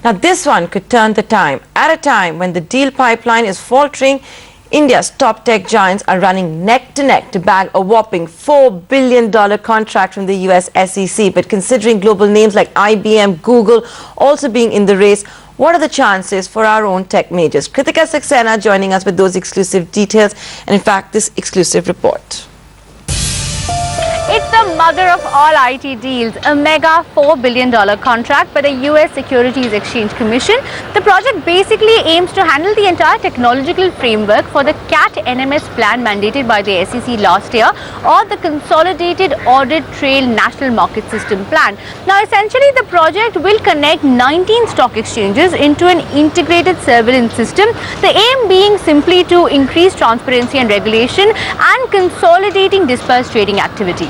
Now this one could turn the time. At a time when the deal pipeline is faltering, India's top tech giants are running neck to neck to bag a whopping $4 billion contract from the US SEC. But considering global names like IBM, Google also being in the race, what are the chances for our own tech majors? Kritika Saxena joining us with those exclusive details and in fact this exclusive report. It's the mother of all IT deals, a mega $4 billion contract by the US Securities Exchange Commission. The project basically aims to handle the entire technological framework for the CAT NMS plan mandated by the SEC last year, or the Consolidated Audit Trail National Market System plan. Now essentially the project will connect 19 stock exchanges into an integrated surveillance system, the aim being simply to increase transparency and regulation and consolidating dispersed trading activity.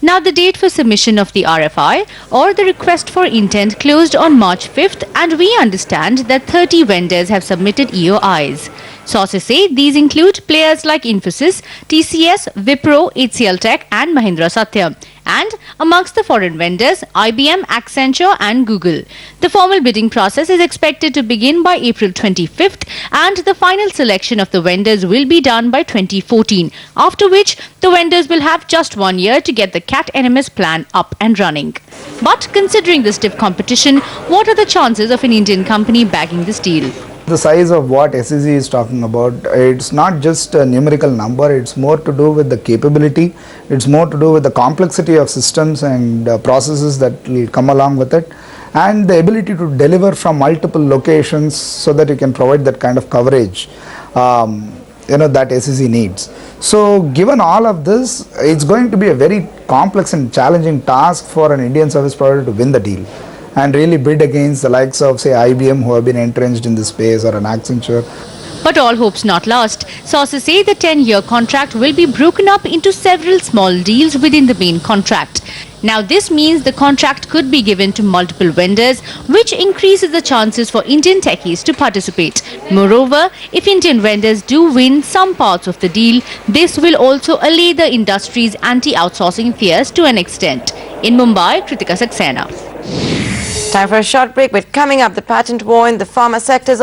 Now the date for submission of the RFI or the request for intent closed on March 5th, and we understand that 30 vendors have submitted EOIs. Sources say these include players like Infosys, TCS, Wipro, HCLTech and Mahindra Satya. And amongst the foreign vendors, IBM, Accenture and Google. The formal bidding process is expected to begin by April 25th and the final selection of the vendors will be done by 2014, after which the vendors will have just 1 year to get the CAT NMS plan up and running. But considering the stiff competition, what are the chances of an Indian company bagging this deal? The size of what SEC is talking about, it's not just a numerical number, it's more to do with the capability, it's more to do with the complexity of systems and processes that will come along with it, and the ability to deliver from multiple locations so that you can provide that kind of coverage that SEC needs. So given all of this, it's going to be a very complex and challenging task for an Indian service provider to win the deal and really bid against the likes of, say, IBM, who have been entrenched in this space, or an Accenture. But all hope's not lost. Sources say the 10-year contract will be broken up into several small deals within the main contract. Now this means the contract could be given to multiple vendors, which increases the chances for Indian techies to participate. Moreover, if Indian vendors do win some parts of the deal, this will also allay the industry's anti-outsourcing fears to an extent. In Mumbai, Kritika Saxena. Time for a short break, but coming up, the patent war in the pharma sector is